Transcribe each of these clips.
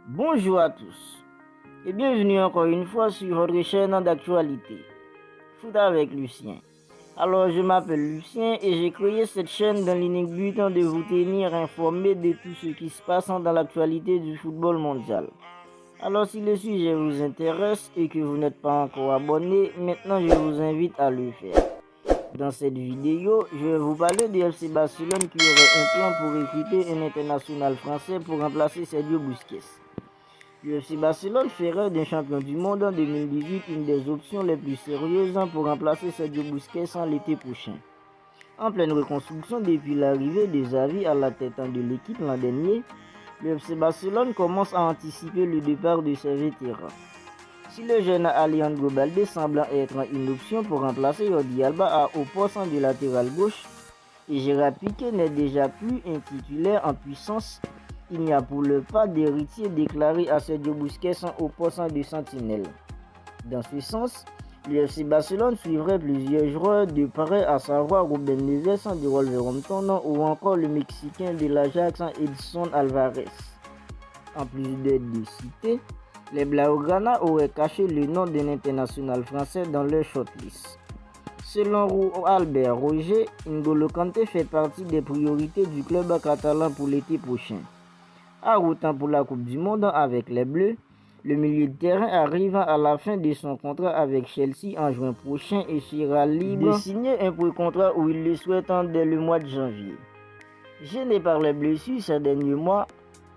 Bonjour à tous et bienvenue encore une fois sur votre chaîne d'actualité Foot avec Lucien. Alors je m'appelle Lucien et j'ai créé cette chaîne dans l'unique but de vous tenir informé de tout ce qui se passe dans l'actualité du football mondial. Alors si le sujet vous intéresse et que vous n'êtes pas encore abonné, maintenant je vous invite à le faire. Dans cette vidéo, je vais vous parler du FC Barcelone qui aurait un plan pour recruter un international français pour remplacer Sergio Busquets. Le FC Barcelone ferait d'un champion du monde en 2018 une des options les plus sérieuses pour remplacer Sergio Busquets en l'été prochain. En pleine reconstruction depuis l'arrivée de Xavi à la tête de l'équipe l'an dernier, le FC Barcelone commence à anticiper le départ de ses vétérans. Si le jeune Alejandro Balde semble être une option pour remplacer Jordi Alba au poste de latéral gauche, et Gérard Piqué n'est déjà plus un titulaire en puissance, il n'y a pour le pas d'héritier déclaré à Sergio Busquets au poste de sentinelle. Dans ce sens, le FC Barcelone suivrait plusieurs joueurs de près, à savoir Ruben Neves de Wolverhampton ou encore le Mexicain de l'Ajax Edson Alvarez. En plus de citer, les Blaugrana auraient caché le nom d'un international français dans leur shortlist. Selon Albert Roger, N'Golo Kanté fait partie des priorités du club catalan pour l'été prochain. En route pour la Coupe du Monde avec les Bleus, le milieu de terrain arrive à la fin de son contrat avec Chelsea en juin prochain et sera libre de signer un pré-contrat où il le souhaite dès le mois de janvier. Gêné par les blessures ces derniers mois,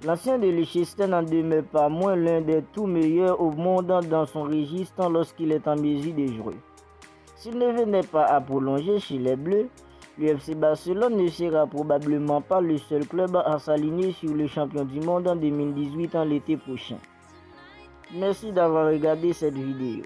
l'ancien de Leicester n'en demeure pas moins l'un des tout meilleurs au monde dans son registre lorsqu'il est en mesure de jouer. S'il ne venait pas à prolonger chez les Bleus, le FC Barcelone ne sera probablement pas le seul club à s'aligner sur le champion du monde en 2018 l'été prochain. Merci d'avoir regardé cette vidéo.